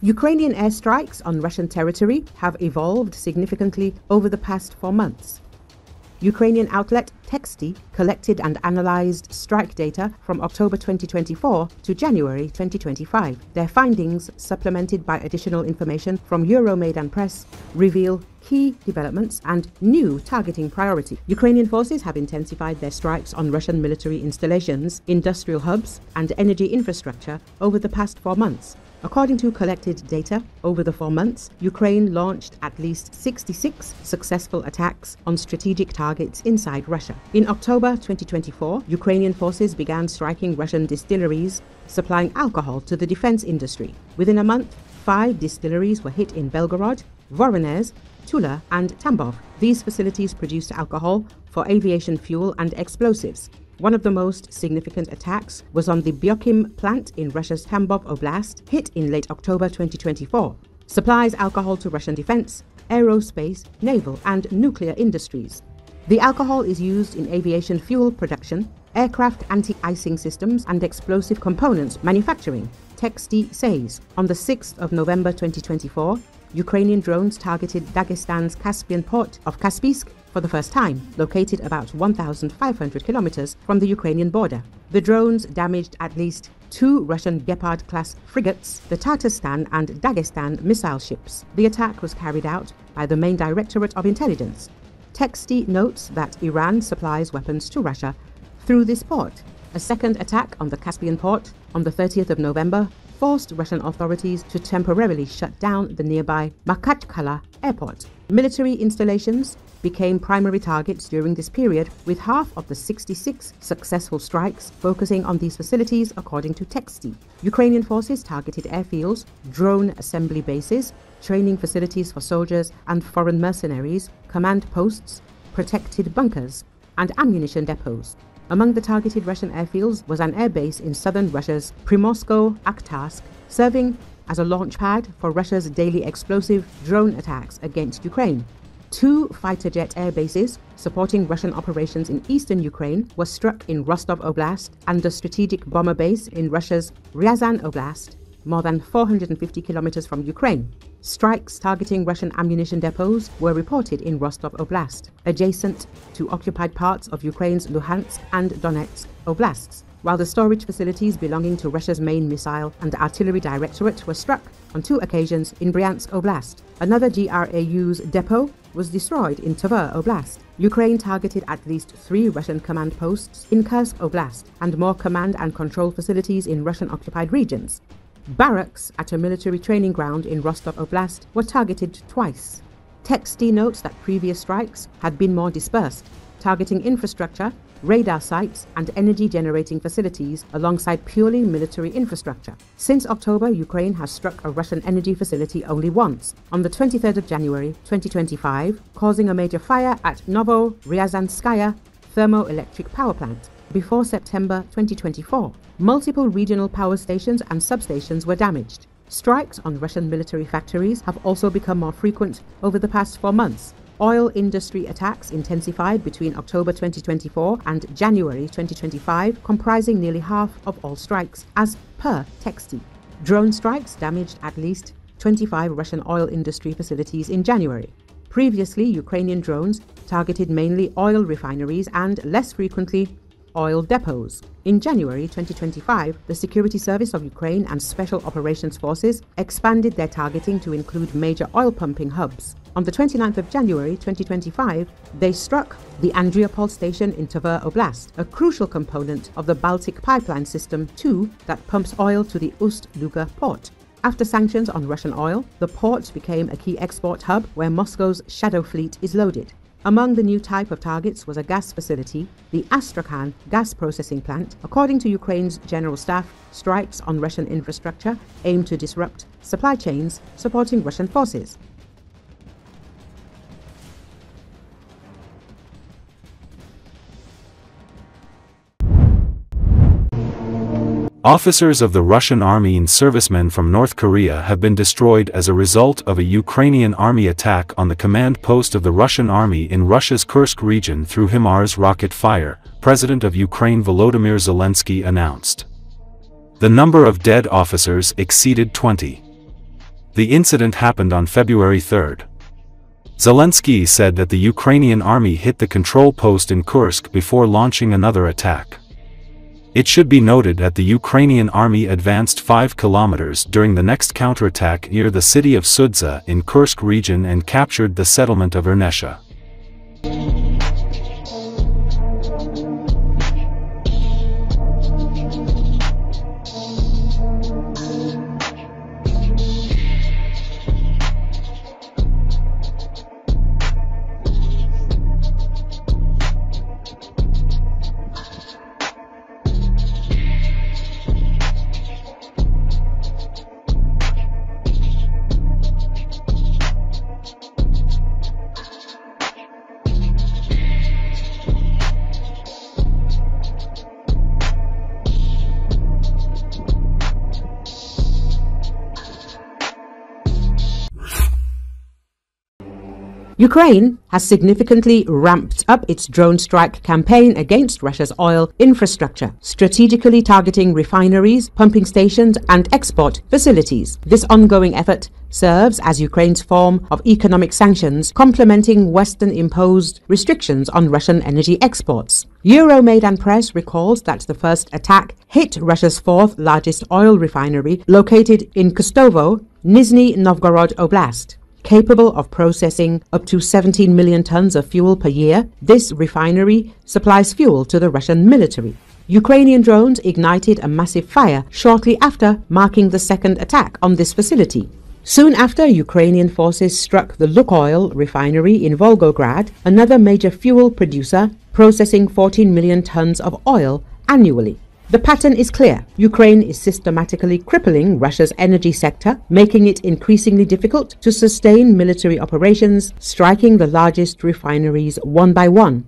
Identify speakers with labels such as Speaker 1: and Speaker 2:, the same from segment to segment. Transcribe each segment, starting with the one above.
Speaker 1: Ukrainian airstrikes on Russian territory have evolved significantly over the past 4 months. Ukrainian outlet Texty collected and analyzed strike data from October 2024 to January 2025. Their findings, supplemented by additional information from Euromaidan Press, reveal key developments and new targeting priority. Ukrainian forces have intensified their strikes on Russian military installations, industrial hubs, and energy infrastructure over the past 4 months. According to collected data, over the 4 months, Ukraine launched at least 66 successful attacks on strategic targets inside Russia. In October 2024, Ukrainian forces began striking Russian distilleries supplying alcohol to the defense industry. Within a month, 5 distilleries were hit in Belgorod, Voronezh, Tula, and Tambov. These facilities produced alcohol for aviation fuel and explosives. One of the most significant attacks was on the Biokhim plant in Russia's Tambov Oblast, hit in late October 2024. Supplies alcohol to Russian defense, aerospace, naval, and nuclear industries. The alcohol is used in aviation fuel production, aircraft anti-icing systems, and explosive components manufacturing, Texty says. On the 6th of November 2024, Ukrainian drones targeted Dagestan's Caspian port of Kaspiysk for the first time, located about 1,500 kilometers from the Ukrainian border. The drones damaged at least 2 Russian Gepard-class frigates, the Tatarstan and Dagestan missile ships. The attack was carried out by the main Directorate of Intelligence. Texty notes that Iran supplies weapons to Russia through this port. A second attack on the Caspian port on the 30th of November forced Russian authorities to temporarily shut down the nearby Makhachkala airport. Military installations became primary targets during this period, with half of the 66 successful strikes focusing on these facilities, according to Texty. Ukrainian forces targeted airfields, drone assembly bases, training facilities for soldiers and foreign mercenaries, command posts, protected bunkers, and ammunition depots. Among the targeted Russian airfields was an airbase in southern Russia's Primorsko-Akhtarsk, serving as a launch pad for Russia's daily explosive drone attacks against Ukraine. 2 fighter jet air bases supporting Russian operations in eastern Ukraine were struck in Rostov Oblast, and a strategic bomber base in Russia's Ryazan Oblast, more than 450 kilometers from Ukraine. Strikes targeting Russian ammunition depots were reported in Rostov Oblast, adjacent to occupied parts of Ukraine's Luhansk and Donetsk oblasts, while the storage facilities belonging to Russia's main missile and artillery directorate were struck on 2 occasions in Bryansk Oblast. Another GRAU's depot was destroyed in Tver Oblast. Ukraine targeted at least 3 Russian command posts in Kursk Oblast and more command and control facilities in Russian-occupied regions. Barracks at a military training ground in Rostov Oblast were targeted twice. Texty notes that previous strikes had been more dispersed, targeting infrastructure, radar sites, and energy-generating facilities alongside purely military infrastructure. Since October, Ukraine has struck a Russian energy facility only once, on the 23rd of January 2025, causing a major fire at Novo-Ryazanskaya thermoelectric power plant. Before September 2024, multiple regional power stations and substations were damaged. Strikes on Russian military factories have also become more frequent over the past 4 months. Oil industry attacks intensified between October 2024 and January 2025, comprising nearly half of all strikes, as per Texty. Drone strikes damaged at least 25 Russian oil industry facilities in January. Previously, Ukrainian drones targeted mainly oil refineries and, less frequently, oil depots. In January 2025, the Security Service of Ukraine and Special Operations Forces expanded their targeting to include major oil pumping hubs. On the 29th of January 2025, they struck the Andriopol station in Tver Oblast, a crucial component of the Baltic Pipeline System 2 that pumps oil to the Ust-Luga port. After sanctions on Russian oil, the port became a key export hub where Moscow's shadow fleet is loaded. Among the new type of targets was a gas facility, the Astrakhan gas processing plant. According to Ukraine's general staff, strikes on Russian infrastructure aim to disrupt supply chains supporting Russian forces.
Speaker 2: Officers of the Russian army and servicemen from North Korea have been destroyed as a result of a Ukrainian army attack on the command post of the Russian army in Russia's Kursk region through HIMARS rocket fire, President of Ukraine Volodymyr Zelensky announced. The number of dead officers exceeded 20. The incident happened on February 3rd. Zelensky said that the Ukrainian army hit the control post in Kursk before launching another attack. It should be noted that the Ukrainian army advanced 5 kilometers during the next counterattack near the city of Sudza in Kursk region and captured the settlement of Ernesha.
Speaker 1: Ukraine has significantly ramped up its drone strike campaign against Russia's oil infrastructure, strategically targeting refineries, pumping stations, and export facilities. This ongoing effort serves as Ukraine's form of economic sanctions, complementing Western-imposed restrictions on Russian energy exports. Euromaidan Press recalls that the first attack hit Russia's fourth-largest oil refinery located in Kostovo, Nizhny Novgorod Oblast. Capable of processing up to 17 million tons of fuel per year, this refinery supplies fuel to the Russian military. Ukrainian drones ignited a massive fire shortly after, marking the second attack on this facility. Soon after, Ukrainian forces struck the Lukoil refinery in Volgograd, another major fuel producer processing 14 million tons of oil annually. The pattern is clear. Ukraine is systematically crippling Russia's energy sector, making it increasingly difficult to sustain military operations, striking the largest refineries one by one.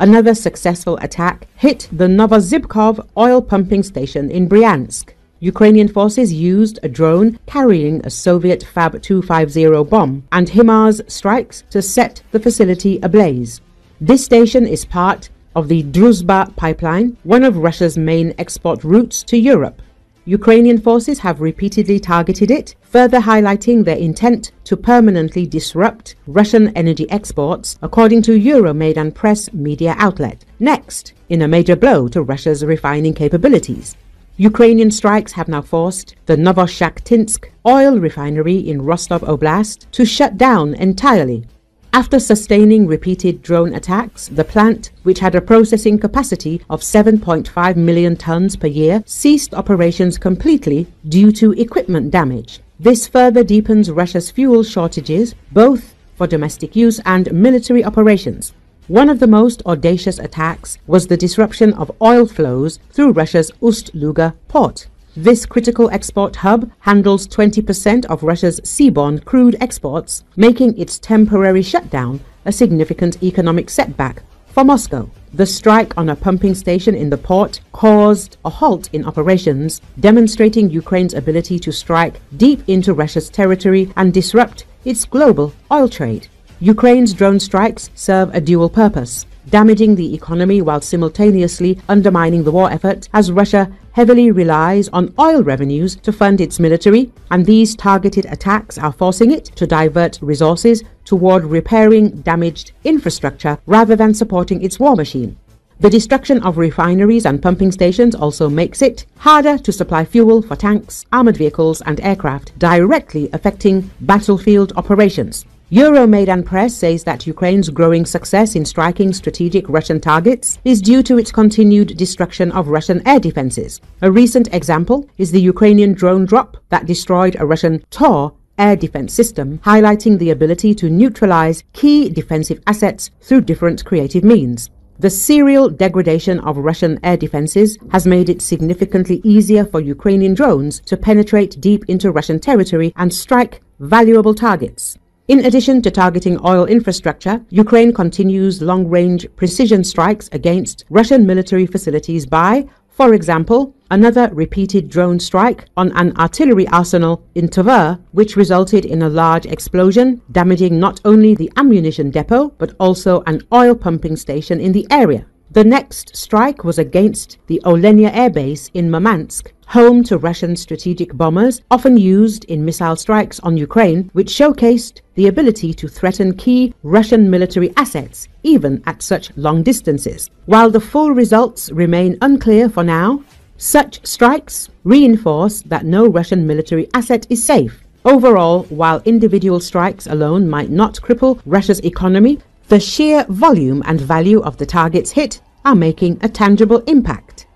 Speaker 1: Another successful attack hit the Novozhivkov oil pumping station in Bryansk. Ukrainian forces used a drone carrying a Soviet Fab 250 bomb and HIMARS strikes to set the facility ablaze. This station is part of the Druzhba pipeline, one of Russia's main export routes to Europe. Ukrainian forces have repeatedly targeted it, further highlighting their intent to permanently disrupt Russian energy exports, according to Euromaidan Press media outlet. Next, in a major blow to Russia's refining capabilities, Ukrainian strikes have now forced the Novoshakhtinsk oil refinery in Rostov Oblast to shut down entirely. After sustaining repeated drone attacks, the plant, which had a processing capacity of 7.5 million tons per year, ceased operations completely due to equipment damage. This further deepens Russia's fuel shortages, both for domestic use and military operations. One of the most audacious attacks was the disruption of oil flows through Russia's Ust-Luga port. This critical export hub handles 20% of Russia's seaborne crude exports, making its temporary shutdown a significant economic setback for Moscow. The strike on a pumping station in the port caused a halt in operations, demonstrating Ukraine's ability to strike deep into Russia's territory and disrupt its global oil trade. Ukraine's drone strikes serve a dual purpose: damaging the economy while simultaneously undermining the war effort, as Russia heavily relies on oil revenues to fund its military, and these targeted attacks are forcing it to divert resources toward repairing damaged infrastructure rather than supporting its war machine. The destruction of refineries and pumping stations also makes it harder to supply fuel for tanks, armored vehicles, and aircraft, directly affecting battlefield operations. Euromaidan Press says that Ukraine's growing success in striking strategic Russian targets is due to its continued destruction of Russian air defenses. A recent example is the Ukrainian drone drop that destroyed a Russian Tor air defense system, highlighting the ability to neutralize key defensive assets through different creative means. The serial degradation of Russian air defenses has made it significantly easier for Ukrainian drones to penetrate deep into Russian territory and strike valuable targets. In addition to targeting oil infrastructure, Ukraine continues long-range precision strikes against Russian military facilities by, for example, another repeated drone strike on an artillery arsenal in Tula, which resulted in a large explosion, damaging not only the ammunition depot but also an oil pumping station in the area. The next strike was against the Olenia Air Base in Murmansk, home to Russian strategic bombers often used in missile strikes on Ukraine, which showcased the ability to threaten key Russian military assets, even at such long distances. While the full results remain unclear for now, such strikes reinforce that no Russian military asset is safe. Overall, while individual strikes alone might not cripple Russia's economy, the sheer volume and value of the targets hit are making a tangible impact.